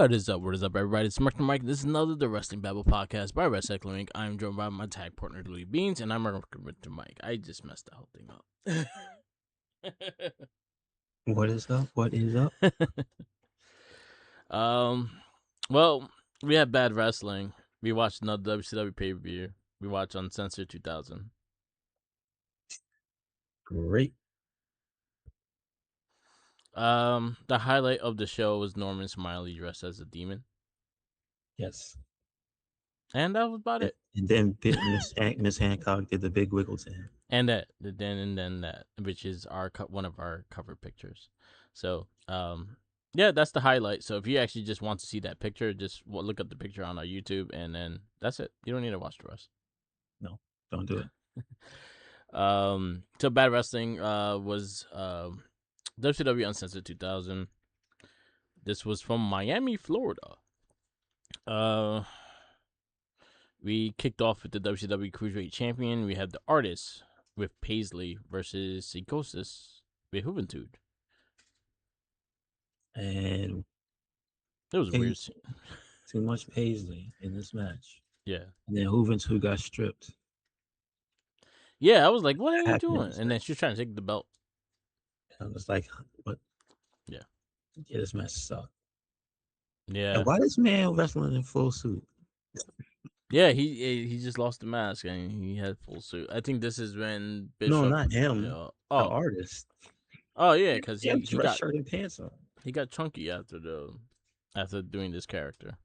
What is up, everybody? It's Mark and Mike. This is another The Wrestling Babble podcast by Wrestling Inc. I'm joined by my tag partner, Louis Beans, and I'm working with Mike. I just messed the whole thing up. What is up? What is up? Well, we had bad wrestling. We watched another WCW pay-per-view. We watched Uncensored 2000. Great. The highlight of the show was Norman Smiley dressed as a demon. Yes. And that was about it. And then Miss Hancock did the big wiggle to him. And then that, which is one of our cover pictures. So, yeah, that's the highlight. So if you actually just want to see that picture, just look up the picture on our YouTube, and then that's it. You don't need to watch the rest. No, don't do it. So bad wrestling was WCW Uncensored 2000. This was from Miami, Florida. We kicked off with the WCW Cruiserweight Champion. We had the Artist with Paisley versus Psychosis with Juventud. And it was weird. Too much Paisley in this match. Yeah. And then Juventud got stripped. Yeah, I was like, what are you doing? And then she was trying to take the belt. I was like, what? Yeah. Yeah, this match sucked. Yeah. And why this man wrestling in full suit? Yeah, he just lost the mask and he had full suit. I think this is when Bishop. No, not him. The Artist. Oh yeah, because he got shirt and pants on. He got chunky after doing this character.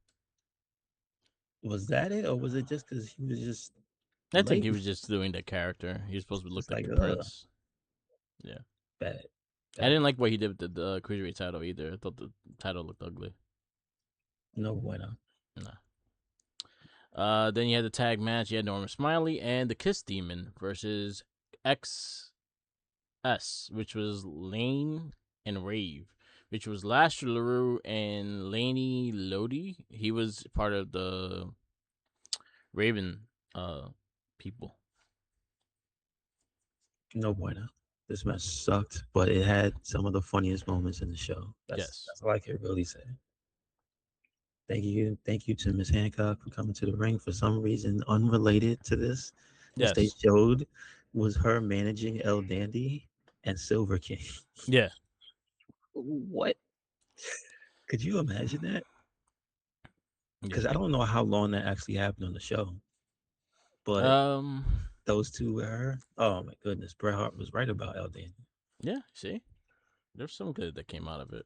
Was that it, or was it just because he was just? I think he was just doing the character. He was supposed to look like the prince. Yeah. Bad. I didn't like what he did with the Cruiserweight title either. I thought the title looked ugly. No bueno. No. Then you had the tag match. You had Norman Smiley and the Kiss Demon versus XS, which was Lane and Rave, which was Lasher LaRue and Laney Lodi. He was part of the Raven people. No bueno. This match sucked, but it had some of the funniest moments in the show. That's all I can really say. Thank you to Miss Hancock for coming to the ring for some reason unrelated to this. Yes. They showed was her managing El Dandy and Silver King. Yeah. What? Could you imagine that? Because I don't know how long that actually happened on the show. But those two were her. Oh my goodness, Bret Hart was right about El Dandy. Yeah, see, there's some good that came out of it.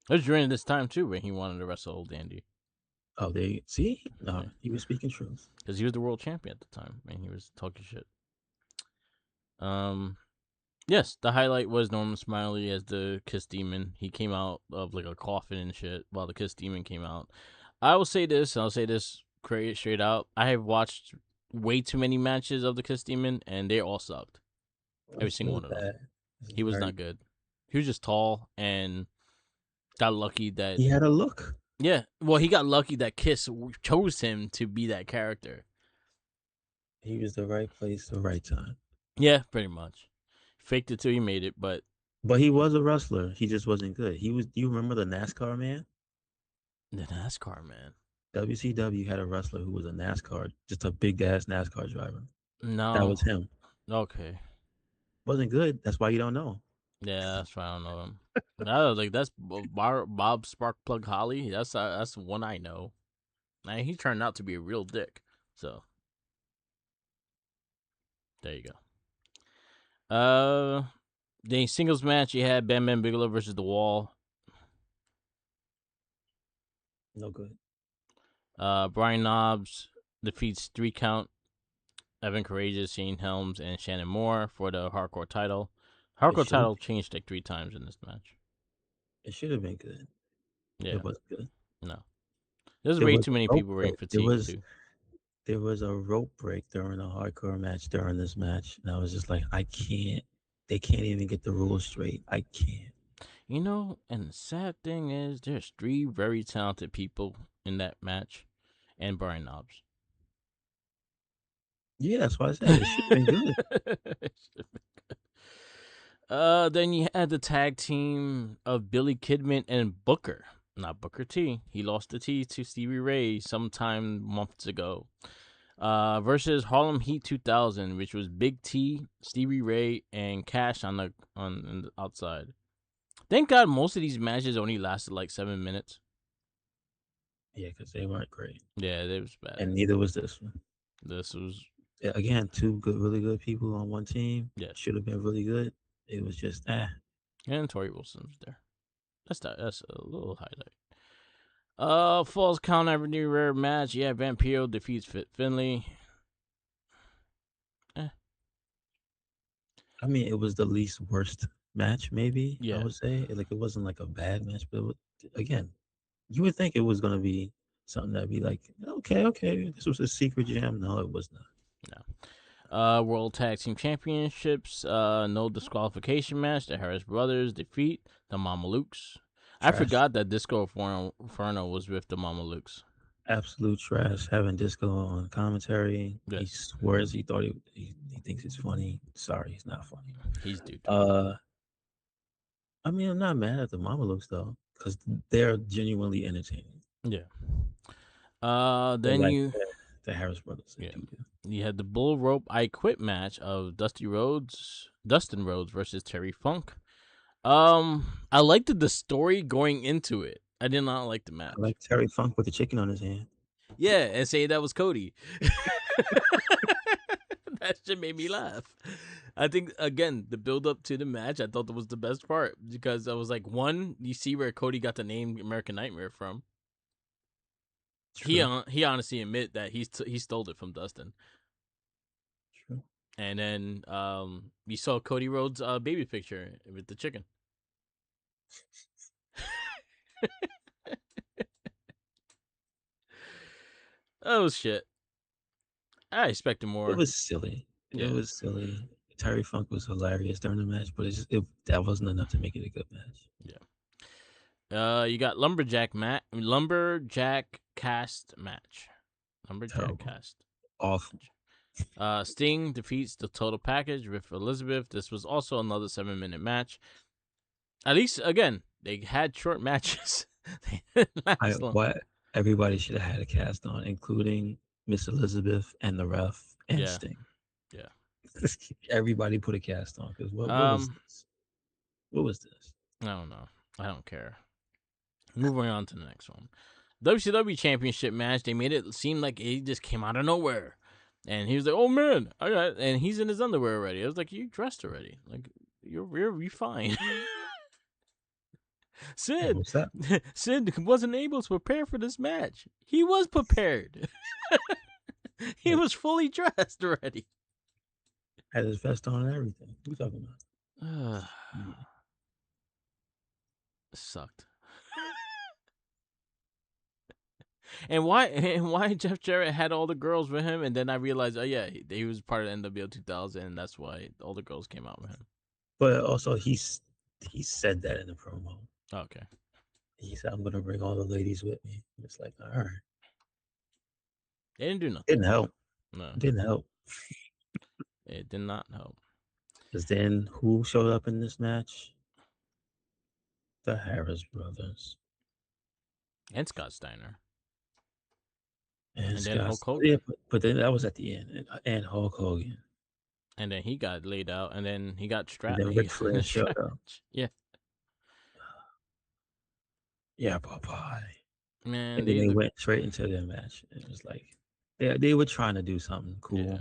It was during this time too when he wanted to wrestle Old Dandy. Oh, they see? No, he was speaking truth because he was the world champion at the time and he was talking shit. Yes, the highlight was Norman Smiley as the Kiss Demon. He came out of like a coffin and shit while the Kiss Demon came out. I will say this, and I'll say this straight out. I have watched way too many matches of the Kiss Demon, and they all sucked. Every single one of them. He was not good. He was just tall and got lucky that he had a look. Yeah, well, he got lucky that Kiss chose him to be that character. He was the right place, the right time. Yeah, pretty much. Faked it till he made it, but he was a wrestler. He just wasn't good. He was. Do you remember the NASCAR man? The NASCAR man. WCW had a wrestler who was a NASCAR, just a big ass NASCAR driver. No, that was him. Okay. Wasn't good. That's why you don't know. Yeah, that's why I don't know him. No, like that's Bob Sparkplug Holly. That's one I know. And he turned out to be a real dick. So there you go. The singles match you had Bam Bam Bigelow versus The Wall. No good. Brian Knobbs defeats 3 Count Evan Courageous, Shane Helms, and Shannon Moore for the hardcore title. Hardcore title changed like 3 times in this match. It should have been good. Yeah. It wasn't good. No. There's way too many people wearing fatigue too. There was a rope break during a hardcore match during this match. And I was just like, I can't. They can't even get the rules straight. I can't. You know, and the sad thing is there's 3 very talented people in that match and Brian Knobbs. Yeah, that's why I said it should have been good. Then you had the tag team of Billy Kidman and Booker. Not Booker T. He lost the T to Stevie Ray sometime months ago. Versus Harlem Heat 2000, which was Big T, Stevie Ray, and Cash on the outside. Thank God most of these matches only lasted like 7 minutes. Yeah, because they weren't great. Yeah, it was bad. And neither was this one. This was again two really good people on one team. Yeah. Should have been really good. It was just And Tori Wilson was there. That's a little highlight. Falls Count Avenue Rare match. Yeah, Vampiro defeats Finley. I mean, it was the least worst match, maybe. Yeah. I would say. Like, it wasn't like a bad match, but again, you would think it was gonna be something that'd be like, okay, this was a secret jam. No, it was not. No. World Tag Team Championships. No disqualification match. The Harris Brothers defeat the Mamalukes. I forgot that Disco Inferno was with the Mamalukes. Absolute trash. Having Disco on commentary. He swears he thought he thinks it's funny. Sorry, he's not funny. He's dude. I mean, I'm not mad at the Mamalukes though, because they're genuinely entertaining. Yeah. Then like the Harris Brothers. Yeah. You had the Bull Rope I Quit match of Dustin Rhodes versus Terry Funk. I liked the story going into it. I did not like the match. I like Terry Funk with the chicken on his hand. Yeah, and say that was Cody. That shit made me laugh. I think again the build up to the match, I thought that was the best part because I was like, one, you see where Cody got the name American Nightmare from. True. He honestly admit that he stole it from Dustin. True. And then you saw Cody Rhodes' baby picture with the chicken. Oh shit! I expected more. It was silly. Yeah. It was silly. Terry Funk was hilarious during the match, but that wasn't enough to make it a good match. Yeah. You got Lumberjack cast match. Lumberjack cast. Awful. Sting defeats the Total Package with Elizabeth. This was also another 7-minute match. At least, again, they had short matches. What everybody should have had a cast on, including Miss Elizabeth and the ref and Sting. Yeah. Everybody put a cast on because what was this? What was this? I don't know. I don't care. Moving on to the next one. WCW Championship match. They made it seem like it just came out of nowhere. And he was like, "Oh man, I got," and he's in his underwear already. I was like, "You dressed already? Like you're fine." Sid wasn't able to prepare for this match. He was prepared. He was fully dressed already. Had his vest on and everything. What are you talking about? Sucked. And why Jeff Jarrett had all the girls with him, and then I realized, oh yeah, he was part of NWO 2000, and that's why all the girls came out with him. But also, he said that in the promo. Okay. He said, "I'm gonna bring all the ladies with me." It's like, all right. They didn't do nothing. Didn't help. No. Didn't help. It did not help. Because then who showed up in this match? The Harris Brothers. And Scott Steiner. And then Hulk Hogan. Yeah, but then that was at the end. And Hulk Hogan. And then he got laid out, and then he got strapped. And then Ric Flair showed up. Yeah. Yeah, Popeye. Man, and then they went straight into their match. It was like they were trying to do something cool. Yeah.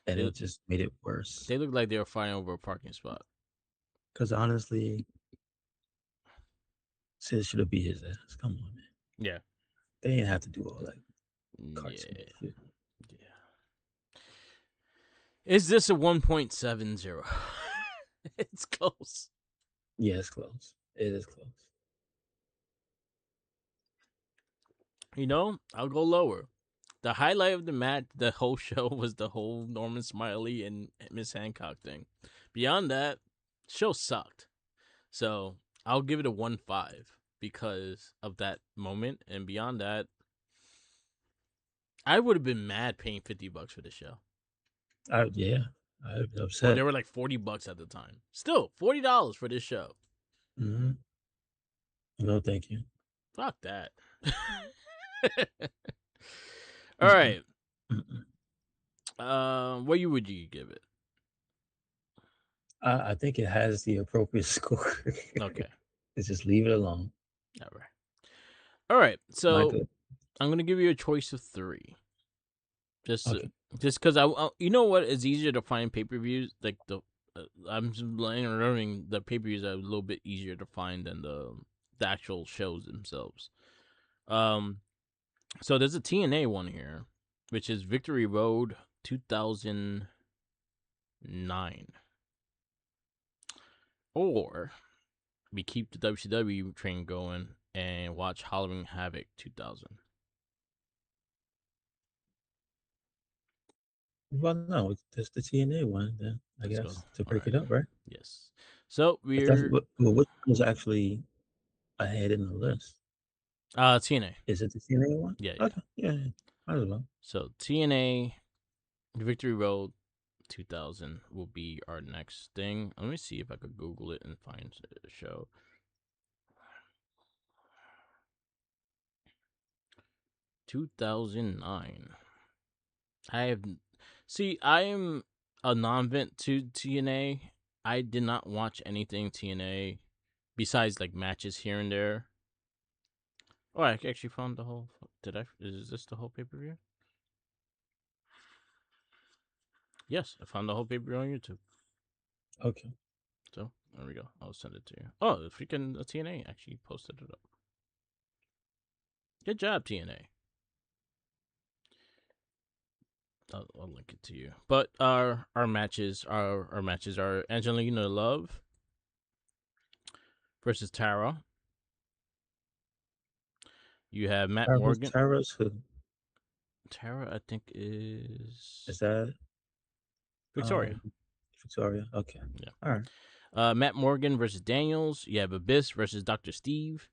And it just made it worse. They looked like they were fighting over a parking spot. Because honestly, Sid should have beat his ass. Come on, man. Yeah. They didn't have to do all that cartoon shit. Yeah. Is this a 1.70? It's close. Yeah, it's close. It is close. You know, I'll go lower. The highlight of the match, the whole show, was the whole Norman Smiley and Miss Hancock thing. Beyond that, show sucked. So I'll give it a 1.5 because of that moment. And beyond that, I would have been mad paying $50 for the show. Yeah. I'd be Well, upset. they were like $40 at the time. Still, $40 for this show. Mm-hmm. No, thank you. Fuck that. All Mm-mm. right. Mm-mm. What you would you give it? I think it has the appropriate score. Okay. Let's just leave it alone. All right. All right. Not So good. I'm gonna give you a choice of three. Just, Okay. just because you know what? It's easier to find pay per views. Like I'm just learning the pay per views are a little bit easier to find than the actual shows themselves. Um, so there's a TNA one here, which is Victory Road 2009, or we keep the WCW train going and watch Halloween Havoc 2000. Well, no, it's the TNA one then, I Let's go. guess, to All break right. it up, right? Yes. So If that's we're well, which was actually ahead in the list? TNA. Is it the TNA one? Yeah, yeah. Okay, yeah, yeah. Might as well. So TNA Victory Road 2000 will be our next thing. Let me see if I could Google it and find a show. 2009. I have see. I am a non-vent to TNA. I did not watch anything TNA besides like matches here and there. Oh, I actually found the whole. Did I? Is this the whole pay per view? Yes, I found the whole pay per view on YouTube. Okay. So there we go. I'll send it to you. Oh, the freaking TNA actually posted it up. Good job, TNA. I'll link it to you. But our matches are Angelina Love versus Tara. You have Matt Morgan. Tara's who? Tara, I think, Is is that Victoria. Victoria? Okay. Yeah. All right. Matt Morgan versus Daniels. You have Abyss versus Dr. Steve.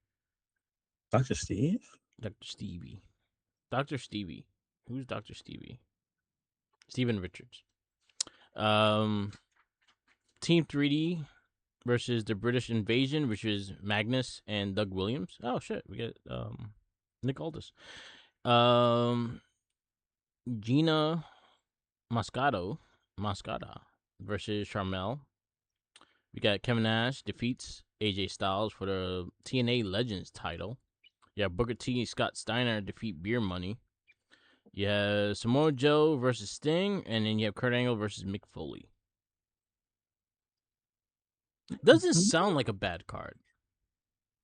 Dr. Steve? Dr. Stevie. Dr. Stevie. Who's Dr. Stevie? Steven Richards. Um, Team 3D versus the British Invasion, which is Magnus and Doug Williams. Oh shit, we get Nick Aldis. Um, Gina Moscata versus Charmel. We got Kevin Nash defeats AJ Styles for the TNA Legends title. You have Booker T and Scott Steiner defeat Beer Money. You have Samoa Joe versus Sting, and then you have Kurt Angle versus Mick Foley. Doesn't sound like a bad card,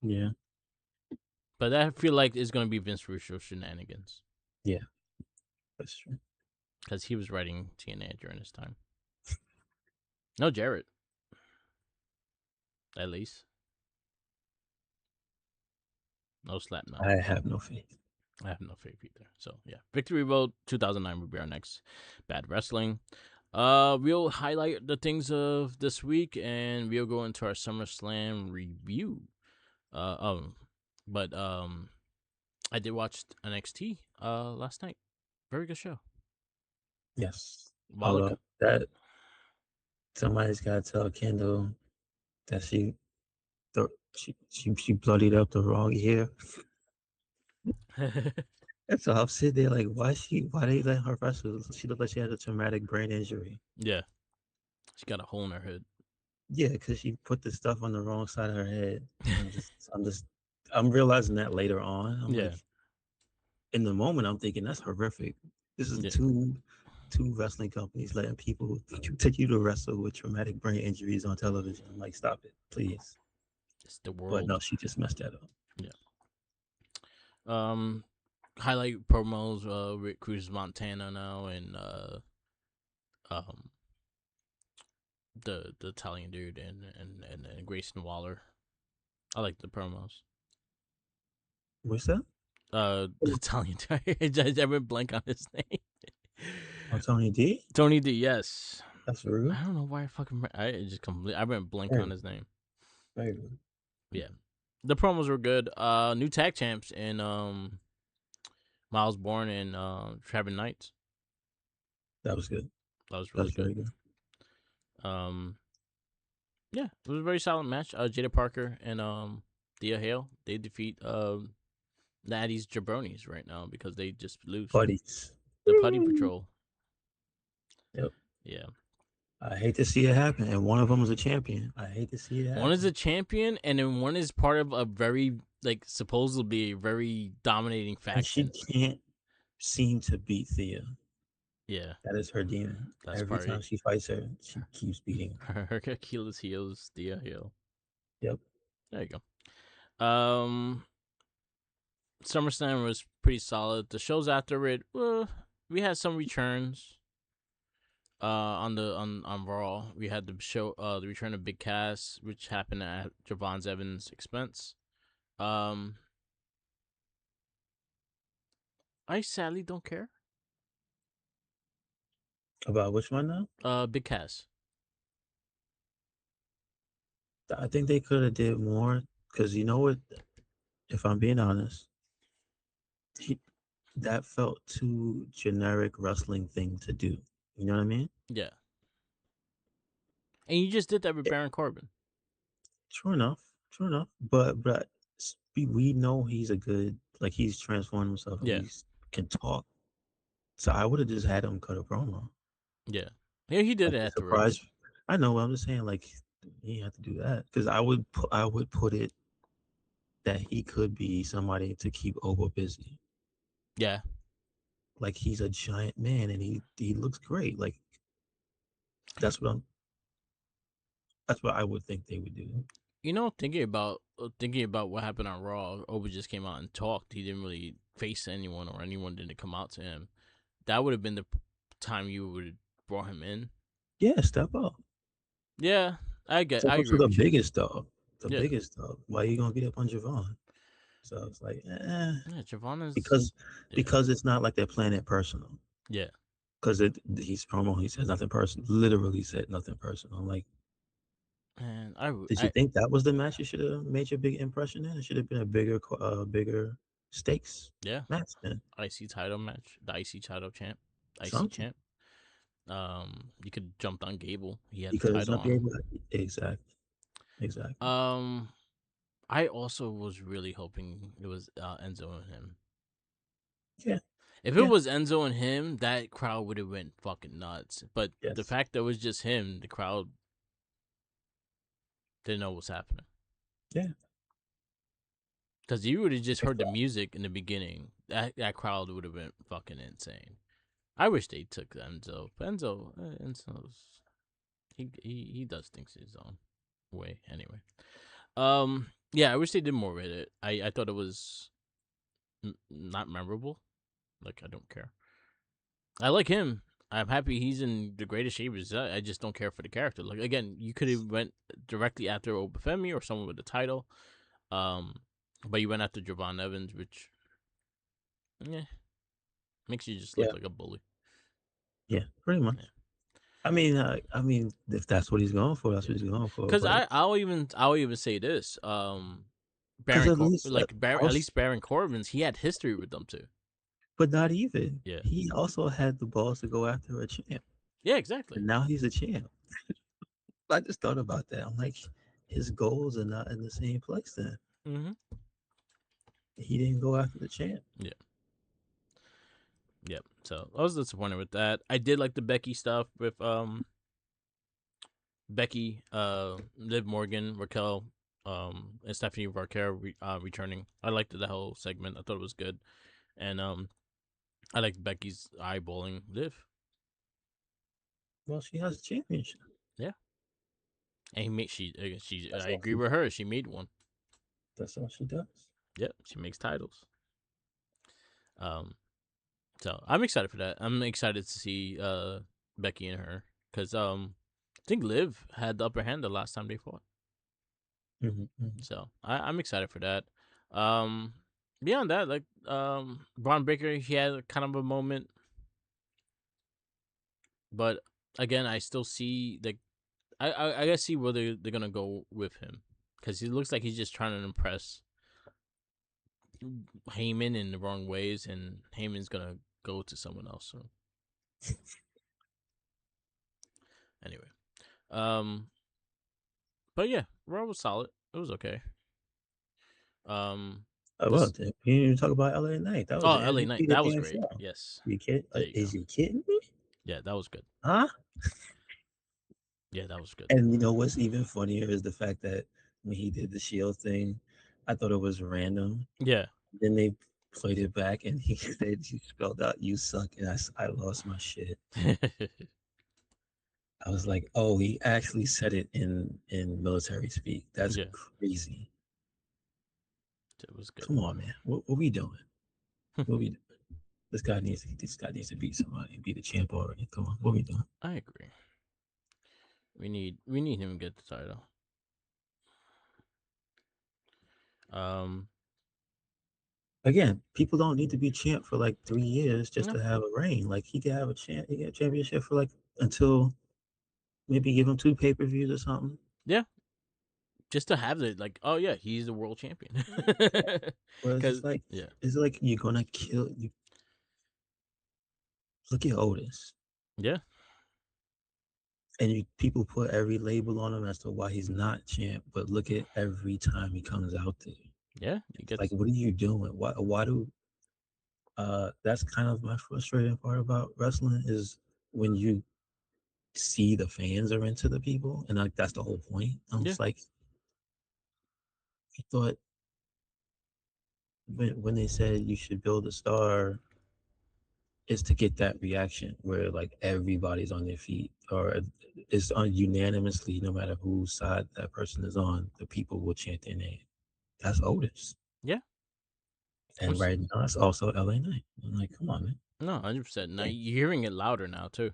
Yeah. but I feel like it's gonna be Vince Russo shenanigans Yeah. That's true. because he was writing TNA during this time. No Jarrett, at least. No Slap Nuts. I have no faith. I have no faith either. So yeah, Victory Road 2009 will be our next Bad Wrestling. We'll highlight the things of this week, and we'll go into our SummerSlam review. Uh, um, but I did watch NXT last night. Very good show. Yes. While Although that somebody's got to tell Kendall that she bloodied up the wrong ear. And so I'm sitting there like, why they let her wrestle? She looked like she had a traumatic brain injury. Yeah, she got a hole in her head. Yeah, because she put the stuff on the wrong side of her head. And I'm realizing that later on. I'm Yeah, like, in the moment, I'm thinking that's horrific. This is yeah. two wrestling companies letting people take you to wrestle with traumatic brain injuries on television. I'm like, stop it, please. It's the But world. no, she just messed that up. Yeah. Um, highlight promos with Cruz Montana now and um the Italian dude and Grayson Waller. I like the promos. What's that? The Italian dude. I went blank on his name. Oh, Tony D? Tony D. Yes. That's rude. I don't know why I went blank on Very, his name. very rude. Yeah. The promos were good. New tag champs in Miles Bourne and Trevor Knights. That was good. That was That really was good. very good. Um, yeah, it was a very solid match. Jada Parker and Thea Hale, they defeat Natty's Jabronis right now because they just lose. Buddies. The Putty Patrol. Yep. Yeah. I hate to see it happen, and one of them is a champion. I hate to see it One is a happen. champion, and then one is part of a very, like, supposedly a very dominating And she faction. can't seem to beat Thea. Yeah, That is her demon. that's Every time probably she fights her, she keeps beating her. her Achilles heels, Thea Hill. Yep. There you go. SummerSlam was pretty solid. The shows after it, we had some returns. On Raw, we had the return of Big Cass, which happened at Javon Evans' expense. Um, I sadly don't care. About which one now? Big Cass. I think they could have did more because you know what? If I'm being honest, he, that felt too generic wrestling thing to do. You know what I mean? Yeah, and you just did that with It, Baron Corbin. true enough. True enough. But we know he's a good like he's transformed himself. Yeah, He can talk. So I would have just had him cut a promo. yeah, yeah. He did Like it the afterwards. surprise. I know. I'm just saying like he had to do that because I would put it that he could be somebody to keep Ogo busy. Yeah, Like he's a giant man and he looks great. Like that's what I'm. That's what I would think they would do. thinking about what happened on Raw. Oba just came out and talked. He didn't really face anyone, or anyone didn't come out to him. That would have been the time you would have brought him in. Yeah, step up. Yeah, Step I up to agree the with you. biggest dog. The Yeah, biggest dog. Why are you gonna beat up on Javon? So it's like, yeah. Javon is. because Yeah, it's not like they're playing it personal. yeah. Because he's promo, he says nothing personal. Literally said nothing personal. I'm like, And did you think that was the match you should have made your big impression in? It should have been a bigger stakes yeah. match then. IC title match, the IC title champ, IC Something. champ. You could jumped on Gable. He had He the could have title jumped on him. able. Exactly. Exactly. Um, I also was really hoping it was Enzo and him. Yeah. If it Yeah. was Enzo and him, that crowd would have went fucking nuts. But the Yes. fact that it was just him, the crowd didn't know what was happening. Yeah. Because you would have just heard the Exactly. music in the beginning, that crowd would have been fucking insane. I wish they took Enzo. But Enzo's he does things his own way anyway. Yeah, I wish they did more with it. I thought it was not memorable. Like, I don't care. I like him. I'm happy he's in the greatest shape. I just don't care for the character. Like, again, you could have went directly after Obafemi or someone with the title. Um, but you went after Javon Evans, which yeah makes you just Yeah. look like a bully. Yeah. Pretty much. Yeah. I mean, if that's what he's going for, that's Yeah. what he's going for. Because But I'll even say this. because at least At least Baron Corbin's, he had history with them too. but not even. Yeah. He also had the balls to go after a champ, Yeah, exactly. and now he's a champ. I just thought about that. I'm like, his goals are not in the same place. Then Mm-hmm. he didn't go after the champ. Yeah. Yep. So I was disappointed with that. I did like the Becky stuff with Becky, Liv Morgan, Raquel, and Stephanie Varkera returning. I liked the whole segment. I thought it was good, and I liked Becky's eyeballing Liv. Well, she has a championship. Yeah, and he made she. That's I all agree she. with her. She made one. That's all she does. Yep, she makes titles. Um, so I'm excited for that. I'm excited to see Becky and her because I think Liv had the upper hand the last time they fought. Mm-hmm. So I'm excited for that. Um, Beyond that, like Braun Breaker, he had kind of a moment, but again, I still see like I gotta see where they're gonna go with him because he looks like he's just trying to impress Heyman in the wrong ways, and Heyman's gonna go to someone else. So anyway, Um, but yeah, Raw was solid. It was okay. Um, Well, this we didn't even talk about LA Knight. That was the LA MVP Knight, of the that was damn great. show. Yes, You kid? there you go. Is you kidding me? Yeah, that was good. Huh? Yeah, that was good. And you know what's even funnier is the fact that when he did the Shield thing, I thought it was random. Yeah. Then they played it back, and he said he spelled out "you suck," and I lost my shit. I was like, oh, he actually said it in military speak. That's Yeah, crazy. it was good. Come on, man. What we doing? What we doing? This guy needs to beat somebody, be the champ already. Come on, what we doing? I agree. We need him to get the title. Um, Again, people don't need to be champ for like 3 years just no, to have a reign. Like he could have he get a championship for like until maybe give him 2 pay-per-views or something. yeah, just to have it, like, oh yeah, he's the world champion. Well, Because yeah, it's like you're gonna kill you. Look at Otis, yeah, and people put every label on him as to why he's not champ. But look at every time he comes out there. yeah, he It's like, gets what are you doing? Why do that's kind of my frustrating part about wrestling is when you see the fans are into the people, and like that's the whole point. I'm yeah, just like, I thought when they said you should build a star is to get that reaction where like everybody's on their feet or it's on unanimously, no matter whose side that person is on, the people will chant their name. That's Otis. yeah. And right now it's also LA Knight. I'm like, come on, man. No, 100%. Now Okay, you're hearing it louder now too.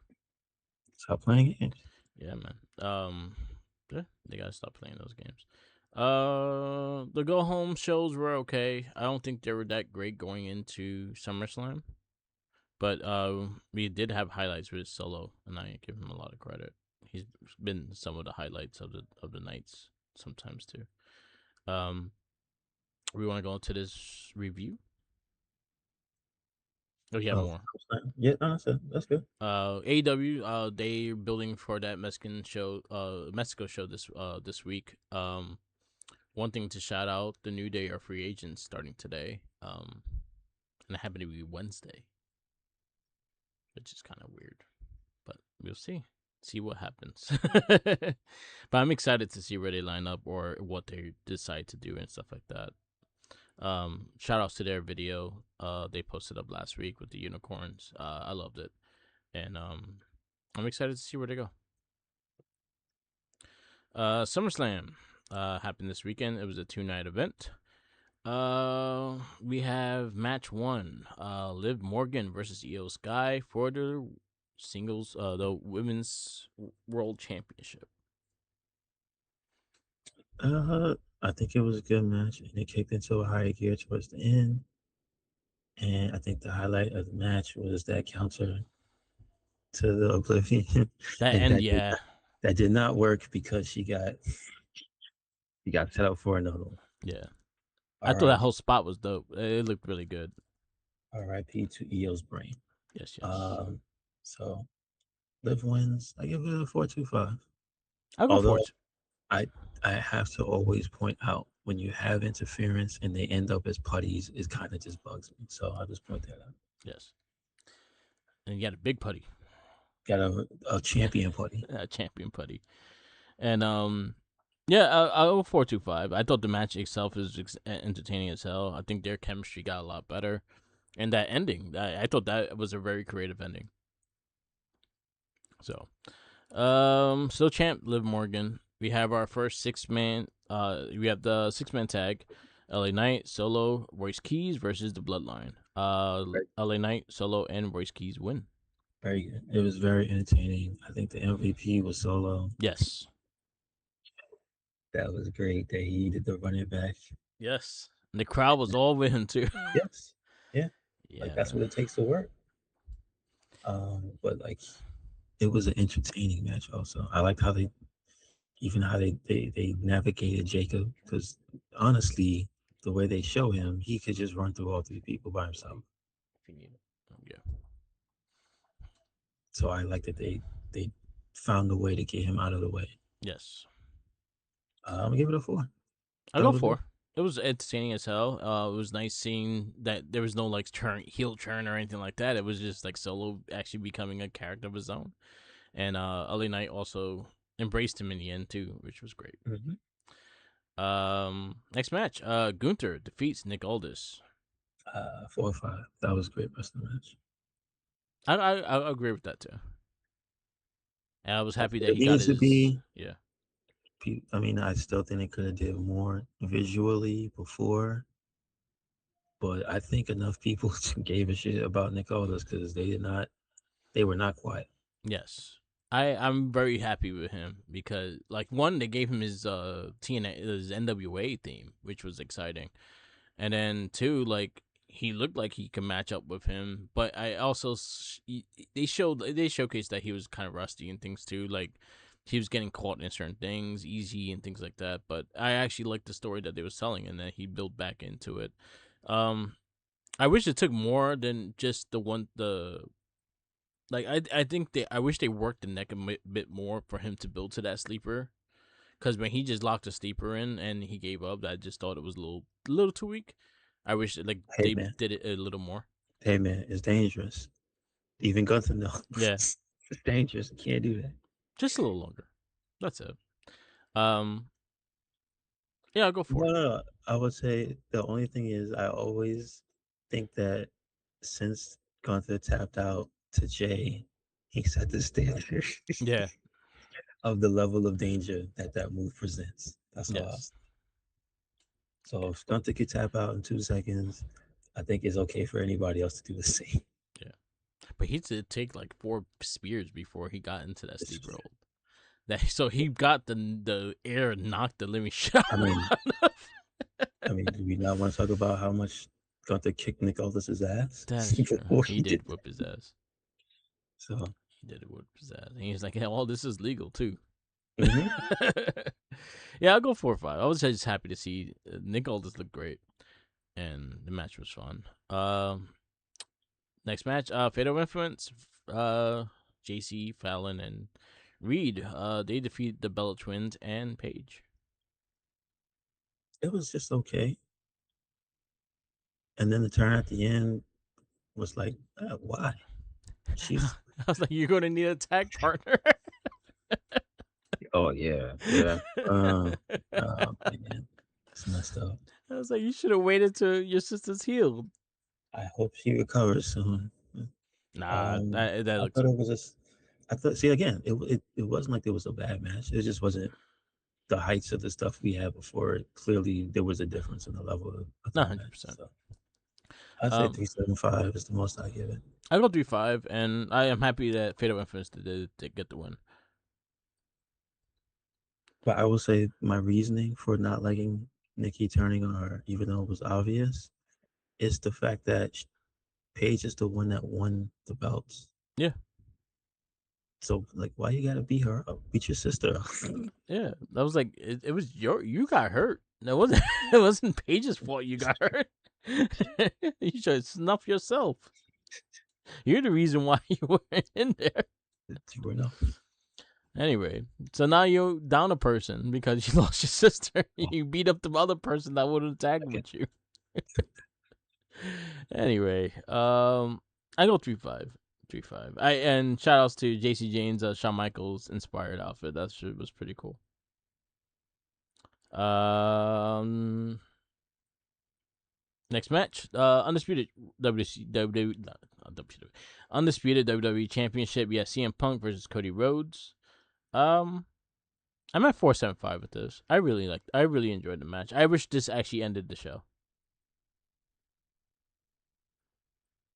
stop playing games. Yeah, man. Yeah, they gotta stop playing those games. The go home shows were okay. I don't think they were that great going into SummerSlam, but we did have highlights with Solo, and I give him a lot of credit. He's been some of the highlights of the nights sometimes too. Um, we want to go into this review. Oh, yeah, Oh, more. yeah, no, that's good. AEW, they're building for that Mexican show, Mexico show this week. One thing to shout out: the New Day are free agents starting today. And it happened to be Wednesday, which is kind of weird, but we'll see. See what happens. But I'm excited to see where they line up or what they decide to do and stuff like that. Shout outs to their video. They posted up last week with the unicorns. I loved it, and I'm excited to see where they go. SummerSlam happened this weekend. It was a 2-night event. We have match one. Liv Morgan versus Io Sky for the singles, the women's world championship. I think it was a good match, and it kicked into a higher gear towards the end. And I think the highlight of the match was that counter to the Oblivion, That and end, yeah, that did not work because she got set up for another one. yeah. I thought that R.I.P. whole spot was dope. It looked really good. R.I.P. to Io's brain. Yes, yes. Um, so Liv wins. I give it a 4.25. I'll go for Although it. I I have to always point out when you have interference and they end up as putties, it kind of just bugs me. So I'll just point that out. Yes, and you got a big putty, Got a champion putty. a champion putty, and yeah, I'll go 4.25. I thought the match itself is entertaining as hell. I think their chemistry got a lot better, and that ending, I thought that was a very creative ending. So, still champ Liv Morgan. We have our first 6-man. We have the 6-man tag. LA Knight, Solo, Royce Keys versus the Bloodline. LA Knight, Solo, and Royce Keys win. Very good. It was very entertaining. I think the MVP was Solo. Yes. That was great that he did the running back. Yes. And the crowd was all with him too. Yes. Yeah. Like Yeah, that's man. what it takes to work. But like it was an entertaining match also. I liked how they navigated Jacob because honestly, the way they show him, he could just run through all three people by himself. If you need it. Yeah. So I like that they found a way to get him out of the way. Yes. I'm gonna give it a 4. I That go was good. 4. It was entertaining as hell. It was nice seeing that there was no like heel turn or anything like that. It was just like Solo actually becoming a character of his own, and LA Knight also embraced him in the end too, which was great. Mm-hmm. Next match, Gunther defeats Nick Aldis. 4 or 5. That was a great wrestling match. I agree with that too. And I was happy that It he got needs to his be. yeah. I mean, I still think they could have did more visually before, but I think enough people gave a shit about Nick Aldis because they did not. They were not quiet. Yes. I'm very happy with him because like one they gave him his TNA his NWA theme, which was exciting. And then two, like he looked like he could match up with him, but I also they showcased that he was kind of rusty and things too. Like he was getting caught in certain things, easy and things like that. But I actually liked the story that they were selling and that he built back into it. Um, I wish it took more than just the like I think I wish they worked the neck a bit more for him to build to that sleeper. Because when he just locked a sleeper in and he gave up, I just thought it was a little too weak. I wish like Hey they man, did it a little more. hey man, it's dangerous. Even Gunther knows Yeah, it's dangerous. You can't do that. just a little longer. That's it. Um, yeah, I'll go for No, it. no, no. I would say the only thing is I always think that since Gunther tapped out to Jay, he set the standard Yeah. of the level of danger that that move presents. That's all. Yes. So if Gunther could tap out in 2 seconds, I think it's okay for anybody else to do the same. Yeah. But he did take like 4 spears before he got into that sleeper hold. That so he got the air knocked the living shit I mean, out of. do we not want to talk about how much Gunther kicked Nick Aldis's ass That is true. before He he did did that? whip his ass. So, He did whip his ass. And he's like, "Yeah, all this is legal too." mhm. Yeah, I'll go 4 or 5. I was just happy to see Nick Aldis look great, and the match was fun. Next match, Fatal Influence, JC Fallon and Reed. They defeat the Bella Twins and Paige. It was just okay. And then the turn at the end was like, why? I She's, was like, "You're gonna need a tag partner." oh, yeah, yeah. Uh, man, it's messed up. I was like, "You should have waited till your sister's healed." I hope she recovers soon. Nah, that I looks thought it was just, I thought, see, again, it wasn't like it was a bad match. It just wasn't the heights of the stuff we had before. Clearly, there was a difference in the level of not that hundred match. percent. So I'd say Um, 375 is the most I give it. I go 3-5, and I am happy that Fatal Influence did get the win. But I will say my reasoning for not liking Nikki turning on her, even though it was obvious, is the fact that Paige is the one that won the belts. Yeah, So, like, why you gotta beat her up? Beat your sister up. yeah. That was like it was you got hurt. That wasn't it wasn't Paige's fault you got hurt. You should snuff yourself. You're the reason why you weren't in there. You were no. Anyway, so now you're down a person because you lost your sister. Oh, You beat up the other person that would have tagged okay. with you. Anyway, I go 3-5. 3-5. And shout outs to JC Jane's Shawn Michaels inspired outfit. That shit was pretty cool. Next match, undisputed WC, not WCW, undisputed WWE Championship. Yeah, CM Punk versus Cody Rhodes. Um, I'm at 4.75 with this. I really enjoyed the match. I wish this actually ended the show.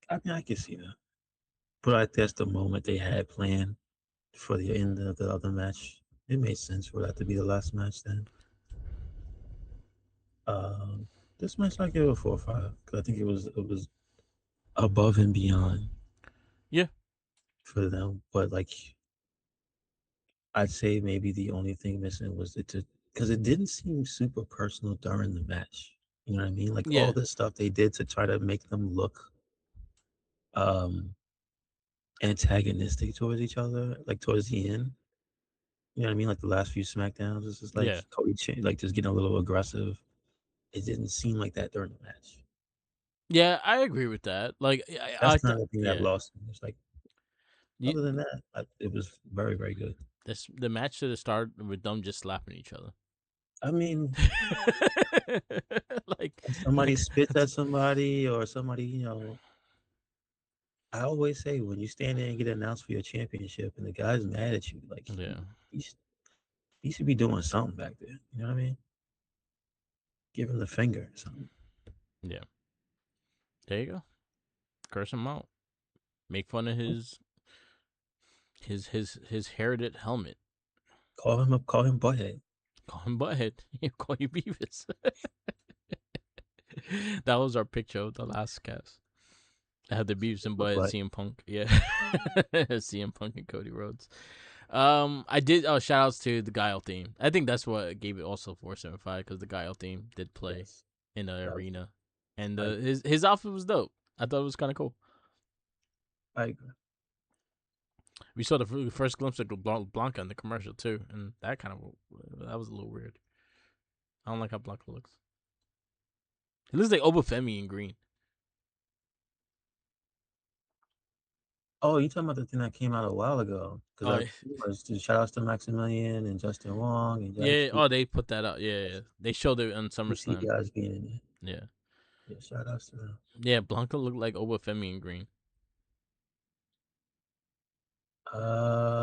I mean, I can see that. But I guess the moment they had planned for the end of the other match, it made sense for that to be the last match then. Um, this match I give it a 4 or 5 because I think it was above and beyond Yeah, for them. But like I'd say maybe the only thing missing was because it didn't seem super personal during the match. You know what I mean? Like all yeah, the stuff they did to try to make them look um antagonistic towards each other, like towards the end. You know what I mean? Like the last few SmackDowns, it's just like Yeah, Cody like just getting a little aggressive. It didn't seem like that during the match. yeah, I agree with that. Like, That's kind of the thing that yeah, lost me. It's like you, other than that, it was very, very good. the match should have started with them just slapping each other. I mean, like, if somebody spits at somebody or somebody, I always say when you stand there and get announced for your championship and the guy's mad at you, like yeah, he, should, he should be doing something back there. You know what I mean? Give him the finger or something. yeah. There you go. Curse him out. Make fun of his heritage helmet. Call him up, call him butthead. Call him Butthead. Call you Beavis. That was our picture of the last cast. I had the Beavis and Look Butthead like CM Punk. Yeah. CM Punk and Cody Rhodes. I did shout outs to the Guile theme. I think that's what gave it also 475 because the Guile theme did play yes, in the that was, arena. And I his outfit was dope. I thought it was kind of cool. I agree. We saw the first glimpse of Blanca in the commercial too, and that was a little weird. I don't like how Blanca looks. It looks like Obafemi in green. Oh, you talking about the thing that came out a while ago? Because Oh I was shout outs to Maximilian and Justin Wong and yeah. Jack Oh, they put that out. Yeah, yeah. They showed it on see SummerSlam. guys being in it. Yeah, Yeah, shout outs to them. yeah. Blanca looked like Obafemi in green.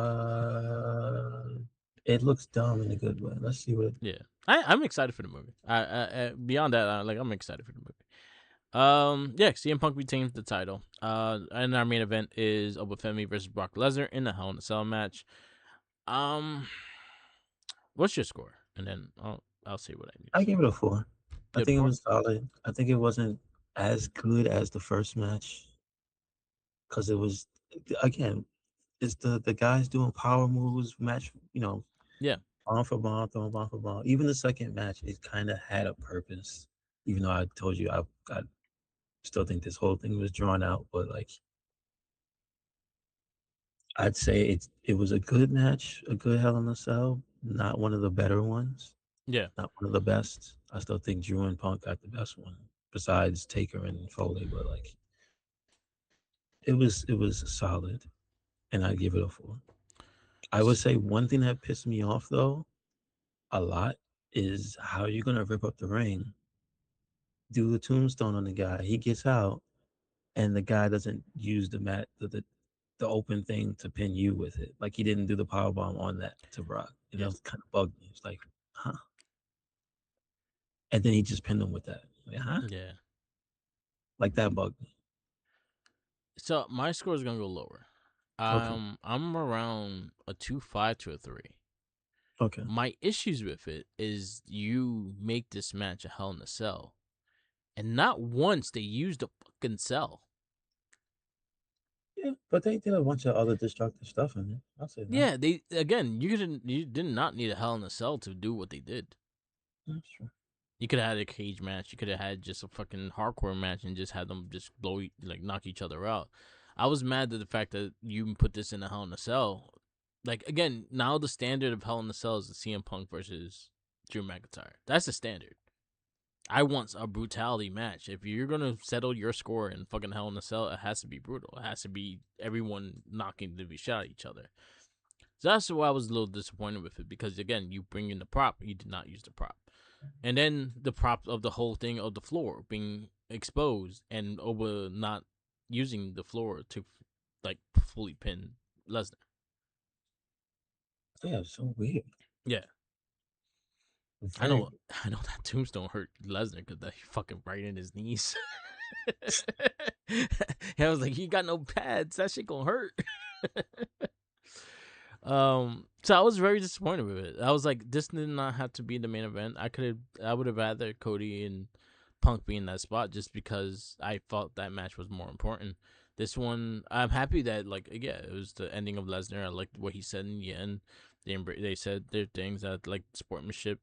Uh, it looks dumb in a good way. Let's see what. Yeah, I'm excited for the movie. Beyond that, I'm excited for the movie. Yeah, CM Punk retains the title. And our main event is Obafemi versus Brock Lesnar in the Hell in a Cell match. Um, what's your score? And then I'll say what I need to I say. gave it a 4. I Good think it four. was solid. I think it wasn't as good as the first match because it was again. It's the guys doing power moves match. Yeah, Bomb for bomb, throwing bomb for bomb. Even the second match, it kind of had a purpose. Even though I told you I still think this whole thing was drawn out, but like I'd say it was a good match, a good Hell in a Cell, not one of the better ones, yeah. not one of the best. I still think Drew and Punk got the best one, besides Taker and Foley. But like it was solid, and I'd give it a 4. I would say one thing that pissed me off though a lot is how you're gonna rip up the ring, do the tombstone on the guy, he gets out, and the guy doesn't use the open thing to pin you with it. Like he didn't do the power bomb on that to Brock. And that Yeah, was kind of bugged me. It's like, huh? And then he just pinned him with that. Like, huh? yeah. Like that bugged me. So my score is gonna go lower. Okay. I'm around a 2.5 to a 3. Okay. My issues with it is you make this match a Hell in a Cell, and not once they used a fucking cell. Yeah, but they did a bunch of other destructive stuff in it. I'll say that. Yeah, you did not need a Hell in a Cell to do what they did. That's true. You could have had a cage match. You could have had just a fucking hardcore match and just had them just knock each other out. I was mad at the fact that you put this in a Hell in a Cell. Like again, now the standard of Hell in a Cell is the CM Punk versus Drew McIntyre. That's the standard. I want a brutality match. If you're gonna settle your score in fucking Hell in a Cell, it has to be brutal. It has to be everyone knocking the shot at each other. So that's why I was a little disappointed with it because again, you bring in the prop, you did not use the prop, and then the prop of the whole thing of the floor being exposed and Oba not using the floor to like fully pin Lesnar. Yeah, it's so weird. Yeah, I Very know. weird. I know that tombstone hurt Lesnar because that fucking right in his knees. I was like, he got no pads. That shit gonna hurt. So I was very disappointed with it. I was like, this did not have to be the main event. I would have rather Cody and Punk be in that spot just because I felt that match was more important. This one, I'm happy that like yeah, it was the ending of Lesnar. I liked what he said in the end. They said their things that like sportsmanship.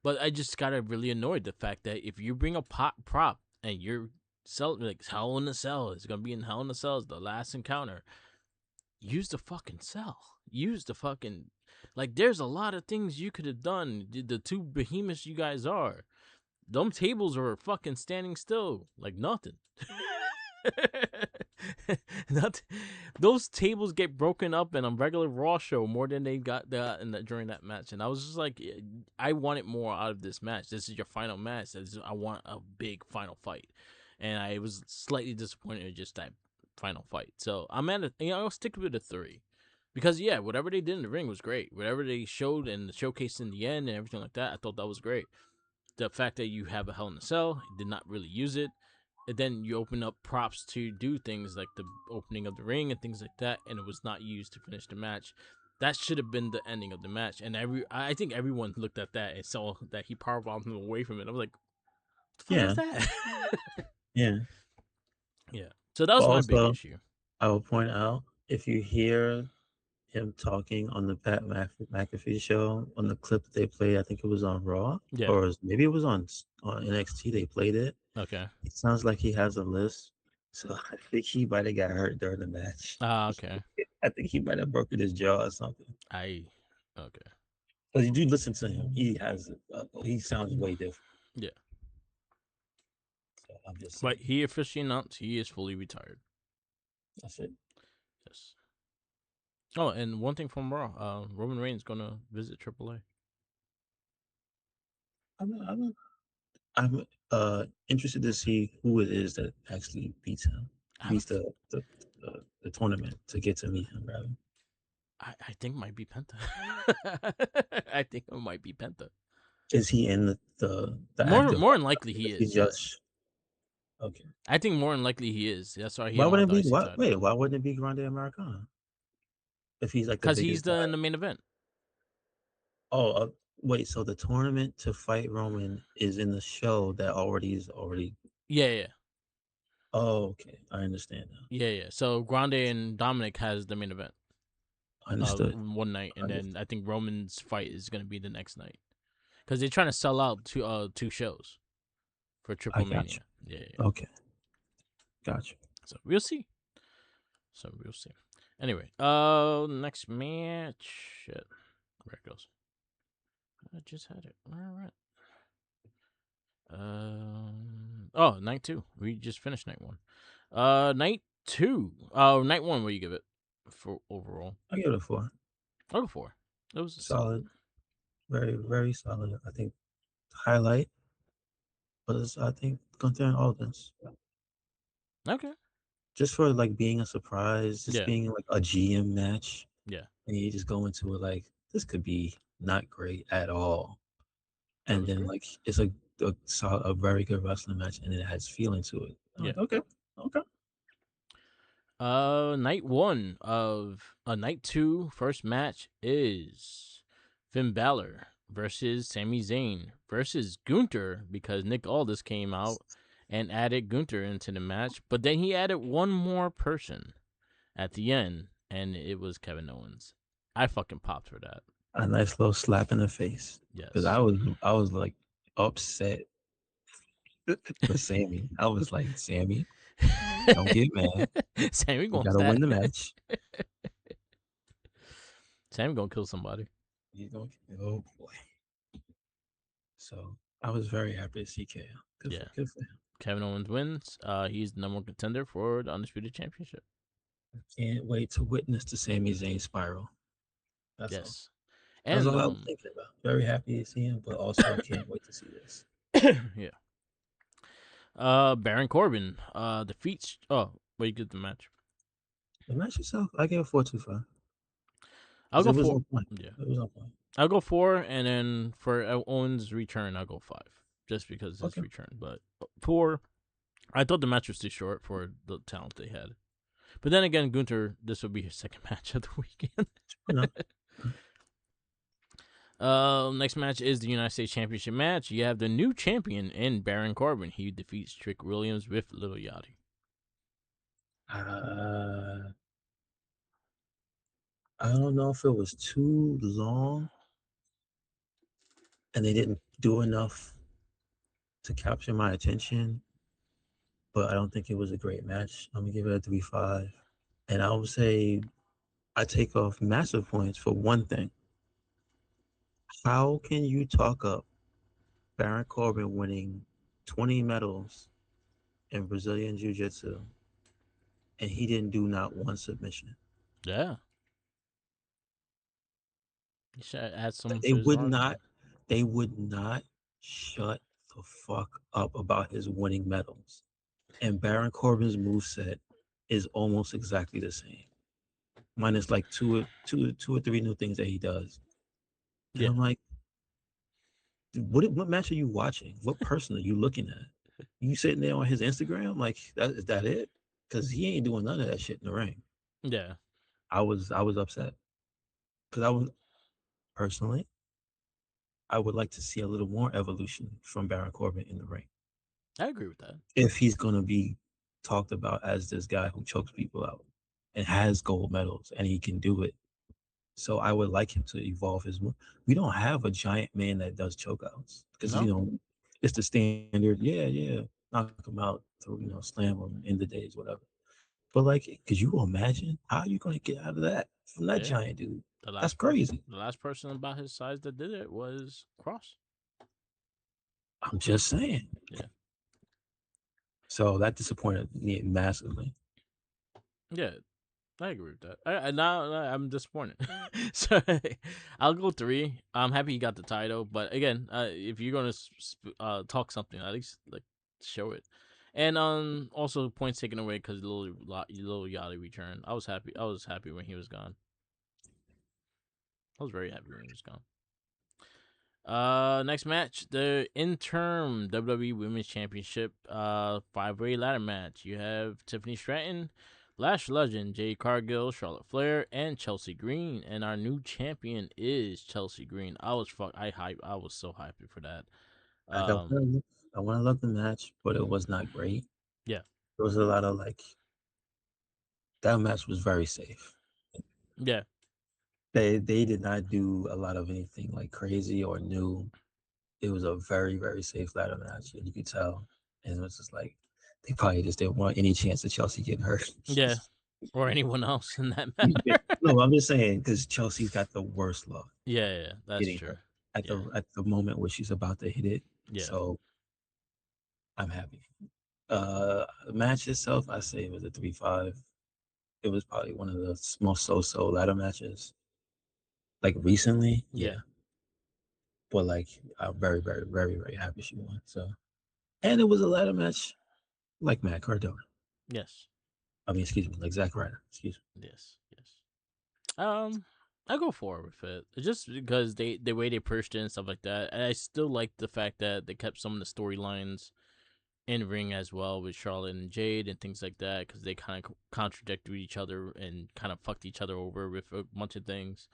But I just got really annoyed the fact that if you bring a prop and you're Hell in a Cell, it's gonna be in Hell in a Cell, it's the last encounter. use the fucking cell. Use the fucking like. There's a lot of things you could have done. The two behemoths you guys are, them tables are fucking standing still like nothing. Not, those tables get broken up in a regular Raw show more than they got that during that match, and I was just like, I wanted more out of this match. This is your final match. I want a big final fight, and I was slightly disappointed in just that final fight. So I'm at I'll stick with a 3. Because yeah, whatever they did in the ring was great. Whatever they showed and the showcase in the end and everything like that, I thought that was great. The fact that you have a Hell in a Cell, did not really use it, and then you open up props to do things like the opening of the ring and things like that, and it was not used to finish the match. That should have been the ending of the match, and I think everyone looked at that and saw that he powerbombed him away from it. I was like, "What the fuck Yeah, was that?" yeah. Yeah. So that But was my big also, issue. I will point out if you hear him talking on the Pat McAfee show on the clip that they played, I think it was on Raw Yeah. or maybe it was on NXT. They played it. Okay. It sounds like he has a list, so I think he might have got hurt during the match. Okay. I think he might have broken his jaw or something. I. Okay. But you do listen to him; he sounds way different. Yeah. So I'm just But saying. he officially announced he is fully retired. That's it. Yes. Oh, and one thing from Raw, Roman Reigns gonna visit AAA. I'm, I'm interested to see who it is that actually beats him, I have a beats the tournament to get to meet him. Rather, I think it might be Penta. I think it might be Penta. is he in the active More than roster? likely he Is he is. Yes, just okay? I think more than likely he is. That's why he Why don't have wouldn't the it be? IC title Why wouldn't it be Grande Americana if he's like the because he's biggest the in guy? the main event. Oh, wait. So the tournament to fight Roman is in the show that already. Yeah, yeah, Oh, okay. I understand now. yeah, yeah. So Grande and Dominic has the main event Understood. one night, and then Understood. I think Roman's fight is gonna be the next night because they're trying to sell out two shows for I Triple got you. Mania. Yeah, yeah. Okay, got you. So we'll see. So we'll see. Anyway, next match. Shit, where it goes. I just had it. All right. Oh, night 2. We just finished night 1. Night 2. Night 1. What do you give it for overall? I give it a 4. I'll go 4. It was solid. Solid. Very, very solid. I think highlight was I think Gunther and Aldens. Okay. Just for like being a surprise, just Yeah. being like a GM match, Yeah. and you just go into it like this could be not great at all, It and was then great. like it's a very good wrestling match, and it has feeling to it. I'm Yeah. like, okay, okay. Night 1 of night 2 first match is Finn Balor versus Sami Zayn versus Gunther because Nick Aldis came out and added Gunther into the match, but then he added one more person at the end, and it was Kevin Owens. I fucking popped for that. A nice little slap in the face because Yes. I was like upset for Sammy. I was like, Sammy, don't get mad. Sammy You gonna gotta stab. win the match. Sammy gonna kill somebody. You don't. Oh boy. So I was very happy to see KO. Yeah. Good for him. Kevin Owens wins. He's the number 1 contender for the Undisputed Championship. Can't wait to witness the Sami Zayn spiral. That's all. Yes. That's And all I was thinking about. Very happy to see him, but also can't wait to see this. yeah. Baron Corbin defeats wait, you get the match. The match itself, I gave a 4.25 I'll because go it was 4. on point. Yeah. It was on point. I'll go 4, and then for Owens' return, I'll go 5, just because his Okay. return. But 4, I thought the match was too short for the talent they had. But then again, Gunther, this will be his second match of the weekend. No. Next match is the United States Championship match. You have the new champion in Baron Corbin. He defeats Trick Williams with Little Yachty. I don't know if it was too long and they didn't do enough to capture my attention, but I don't think it was a great match. I'm gonna give it a 3.5, and I would say I take off massive points for one thing. How can you talk up Baron Corbin winning 20 medals in Brazilian Jiu Jitsu and he didn't do not one submission? Yeah, you should add some They to his would arsenal. not, they would not shut the fuck up about his winning medals. And Baron Corbin's moveset is almost exactly the same. Minus like two or three new things that he does. And Yeah, I'm like, what match are you watching? What person are you looking at? You sitting there on his Instagram? Like, is that it? Because he ain't doing none of that shit in the ring. yeah, I was upset because I was personally I would like to see a little more evolution from Baron Corbin in the ring I agree with that. if he's gonna be talked about as this guy who chokes people out and has gold medals and he can do it. So I would like him to evolve his move. We don't have a giant man that does chokeouts because No, it's the standard. Yeah, yeah, knock him out, throw, slam him in the days, whatever. But like, could you imagine how are you gonna get out of that from that yeah, giant dude? the That's last person, crazy. the last person about his size that did it was Cross. I'm just saying. Yeah, So that disappointed me massively. yeah, I agree with that. Now I'm disappointed. So I'll go three. I'm happy he got the title, but again, if you're gonna talk something, at least like show it. And also points taken away because little Yachty returned. I was happy. I was happy when he was gone. I was very happy when he was gone. Next match, the interim WWE Women's Championship, 5-way ladder match. You have Tiffany Stratton, Lash Legend, Jade Cargill, Charlotte Flair, and Chelsea Green. And our new champion is Chelsea Green. I was so happy for that. Like I Um, want to, I want to love the match, but it was not great. yeah, There was a lot of like that match was very safe. yeah, They did not do a lot of anything like crazy or new. It was a very safe ladder match, and you could tell. And it was just like they probably just didn't want any chance of Chelsea getting hurt. yeah, or anyone else in that Yeah. matter. No, I'm just saying because Chelsea's got the worst luck Yeah, that's getting true. hurt at Yeah, the moment where she's about to hit it. yeah, So I'm happy. The match itself, I say it was a 3-5. It was probably one of the most so-so ladder matches like recently. yeah, Yeah, but like I'm very happy she won. So and it was a ladder match like Matt Cardona. yes, I mean, excuse me, like Zack Ryder. Excuse yes, yes. I go forward with it just because the way they pushed it and stuff like that. And I still like the fact that they kept some of the storylines in ring as well with Charlotte and Jade and things like that because they kind of contradicted each other and kind of fucked each other over with a bunch of things.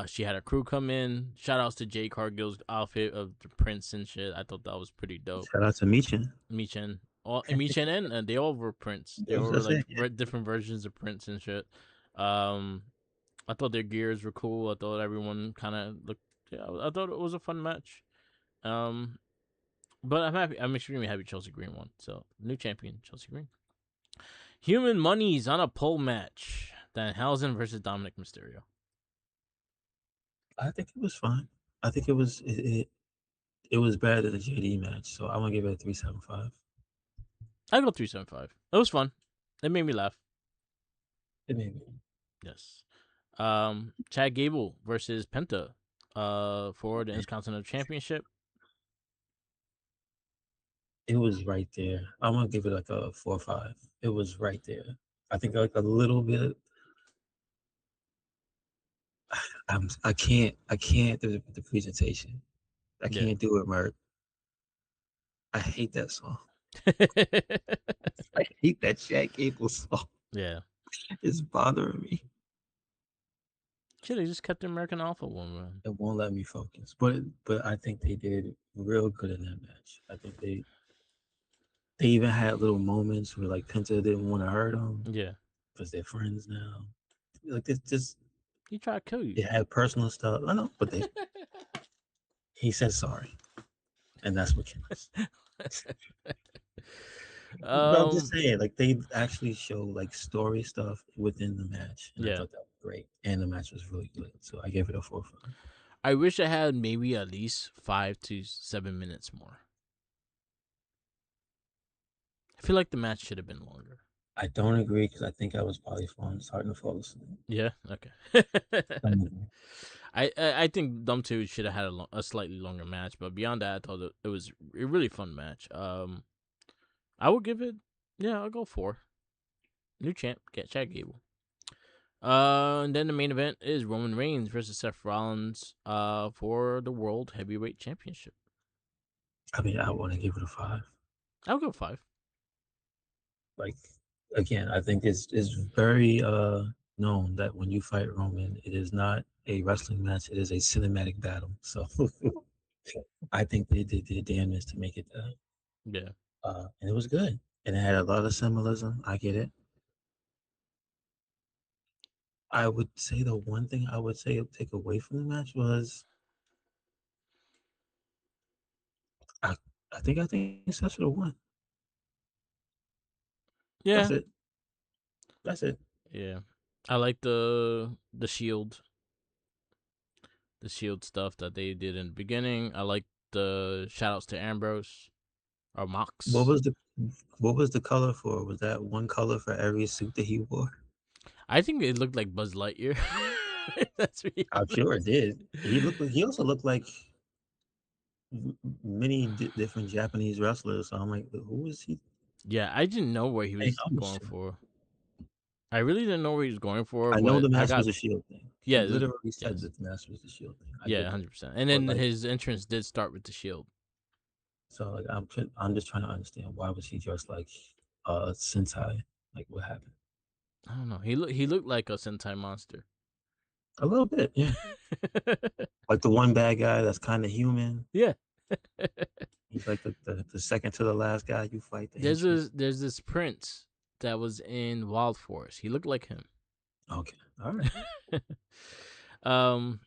She had her crew come in. Shout outs to Jade Cargill's outfit of the prince and shit. I thought that was pretty me. dope. Shout out to Michin. Michin, Michin, and they all were Prince. They were That's like it. Yeah. different versions of Prince and shit. Um, I thought their gears were cool. I thought everyone kind of looked. Yeah, I thought it was a fun match. Um, but I'm happy. I'm extremely happy Chelsea Green won. So new champion Chelsea Green. Human Money's on a pole match. Danhausen versus Dominic Mysterio. I think it was fine. I think it was better than the JD match, so I'm gonna give it a 3.75. I go 3.75. It was fun. It made me laugh. It made me. Yes. Chad Gable versus Penta. For the Intercontinental Championship. It was right there. I'm gonna give it like a 4 or 5. It was right there. I think like a little bit. I can't do the presentation. I Yeah. can't do it, Mert. I hate that song. I hate that Chad Gable song. Yeah. It's bothering me. Shit, they just kept the American Alpha one. It won't let me focus. But I think they did real good in that match. I think they even had little moments where like Penta didn't want to hurt them Yeah. because they're friends now. Like this just He tried to kill you. they had personal stuff. I know, but he said sorry. And that's what counts. But I'm just um. saying, like they actually show like story stuff within the match. And I Yeah. thought that was great, and the match was really good. So I gave it a 4-5. I wish I had maybe at least 5 to 7 minutes more. I feel like the match should have been longer. I don't agree because I think I was probably starting to fall asleep. Yeah. Okay. I think them two should have had a slightly longer match, but beyond that, I thought it was a really fun match. I would give it. Yeah, I'll go 4. New champ, get Chad Gable. And then the main event is Roman Reigns versus Seth Rollins. For the World Heavyweight Championship. I mean, I want to give it a 5. I'll go 5. Like, again, I think it's very known that when you fight Roman, it is not a wrestling match; it is a cinematic battle. So, I think they did their damnedest to make it that. Yeah. And it was good, and it had a lot of symbolism. I get it. I would say the one thing I would say take away from the match was I I think Seth should have won. Yeah. That's it. That's it. Yeah. I like the shield stuff that they did in the beginning. I like the shout outs to Ambrose or What Mox. was the what was the color for? Was that one color for every suit that he wore? I think it looked like Buzz Lightyear. That's me. I'm sure it did. He also looked like many different Japanese wrestlers. So I'm like, who is he? Yeah, I didn't know what he Hey, was going for. I really didn't know what he was going for, I know but the I mask got was a shield thing. He yeah, literally said yes, that the mask was the shield thing. I yeah, get that. 100%. And But then like, his entrance did start with the shield. so like, I'm just trying to understand why was he dressed like Sentai? Like, what happened? I don't know. He looked like a Sentai monster. A little bit, yeah. Like the one bad guy that's kind of human. Yeah. He's like the second to the last guy you fight. The henchman. There's this prince that was in Wild Forest. He looked like him. Okay, all right. um,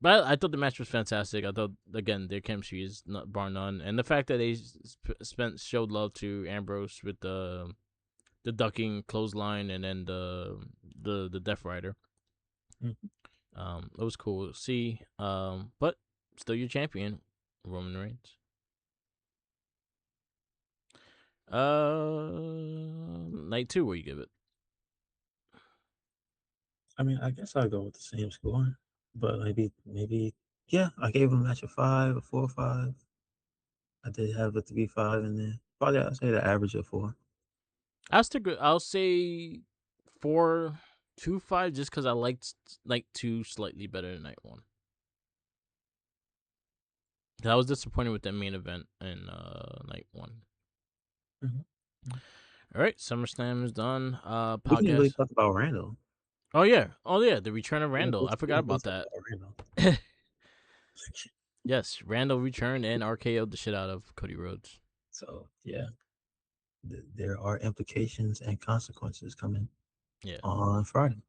but I thought the match was fantastic. I thought again their chemistry is not bar none, and the fact that they showed love to Ambrose with the ducking clothesline and then the Death Rider. Mhm. It was cool to see. But still your champion, Roman Reigns. Night 2, where you give it? I mean, I guess I'll go with the same score, but maybe yeah, I gave him a match a 5, a 4, 5. I did have a 3, 5 in there. Probably I'd say the average of 4. I'll say 4.25 just because I liked Night 2 slightly better than Night 1. I was disappointed with that main event in Night 1. Mm-hmm. All right, SummerSlam is done. We didn't really Podcast. talk about Randall. Oh yeah, the return of We didn't Randall. really, I we forgot didn't really about talk that. about Randall. Yes, Randall returned and RKO'd the shit out of Cody Rhodes. So yeah, there are implications and consequences coming. Yeah, on Friday.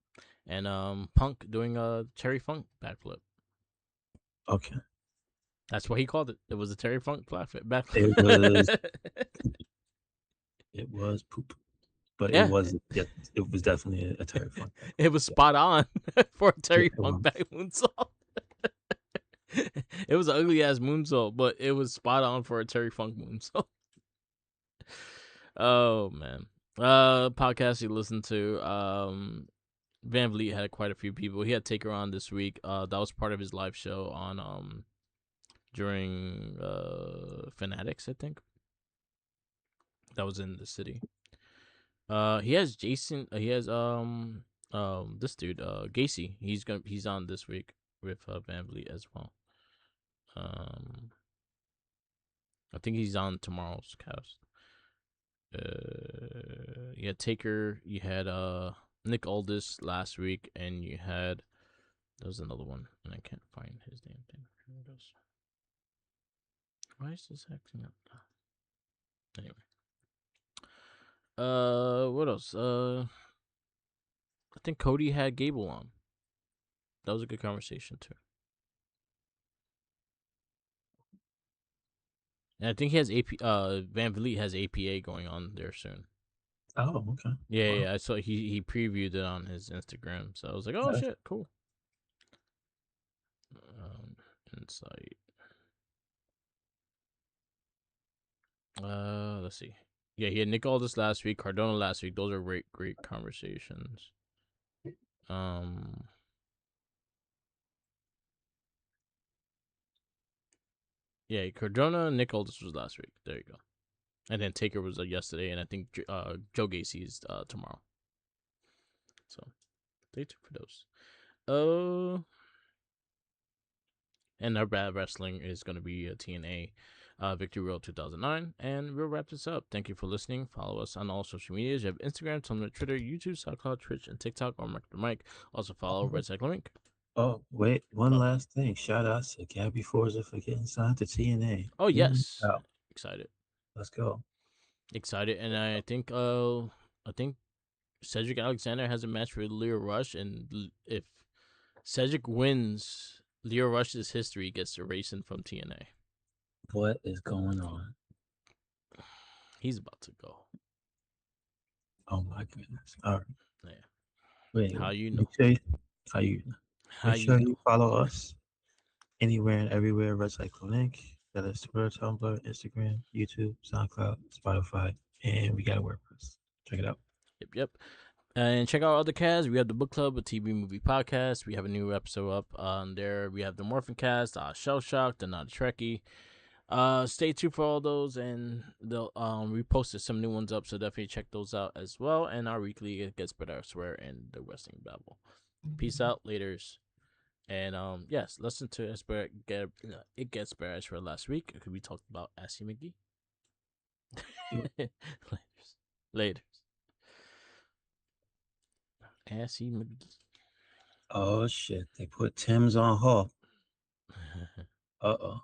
and Punk doing a Terry Funk backflip. Okay, That's what he called it. It was a Terry Funk it was backflip. it was poop, but Yeah, it was definitely a Terry Funk. it was Yeah, spot on for a yeah, Terry it Funk was. back moonsault. It was an ugly ass moonsault, but it was spot on for a Terry Funk moonsault. Oh man. Podcast you listen to. Van Vliet had quite a few people. He had Taker on this week. That was part of his live show on during Fanatics, I think. That was in the city. He has Jason. He has this dude Gacy. He's on this week with Van Vliet as well. I think he's on tomorrow's cast. You had Taker. You had Nick Aldis last week, and you had there was another one, and I can't find his damn thing. Here it goes. Why is this acting up? Anyway. What else? I think Cody had Gable on. That was a good conversation too. And I think he has AP. Van Vliet has APA going on there soon. Oh, okay. Yeah, Wow. yeah. I saw he previewed it on his Instagram, so I was like, oh That's shit, cool. Um, Insight. Let's see. Yeah, he had Nick Aldis last week, Cardona last week. Those are great conversations. Um, yeah, Cardona, Nick Aldis was last week. There you go. And then Taker was yesterday, and I think Joe Gacy's tomorrow. So stay tuned for those. And our bad wrestling is going to be a TNA Victory Road 2009. And we'll wrap this up. Thank you for listening. Follow us on all social medias. You have Instagram, Tumblr, Twitter, YouTube, SoundCloud, Twitch, and TikTok, or Mark the Mic. Also follow Red Cycle Link. Oh, wait, one last thing. Shout out to Gabby Forza for getting signed to TNA. Oh, yes. Oh, Excited. let's go. Excited. And I think Cedric Alexander has a match with Leo Rush, and if Cedric wins, Leo Rush's history gets erased from TNA. What is going on? He's about to go. Oh my goodness. All right. Yeah. Wait, How you know? Make sure you follow us anywhere and everywhere. Red Cycle Link. That is Twitter, Tumblr, Instagram, YouTube, SoundCloud, Spotify, and we got a WordPress. Check it out. Yep. And check out our other casts. We have the Book Club, a TV movie podcast. We have a new episode up on there. We have the Morphin Cast, Shell Shock, the Not Trekkie. Stay tuned for all those, and they'll we posted some new ones up, so definitely check those out as well. And our weekly It Gets Better, I swear, and the Wrestling Babble. Peace out, laters. And yes, listen to It Gets Better as for last week. We talked about Assy McGee. Laters. Assy McGee. Oh shit! They put Tim's on Hawk. Uh oh.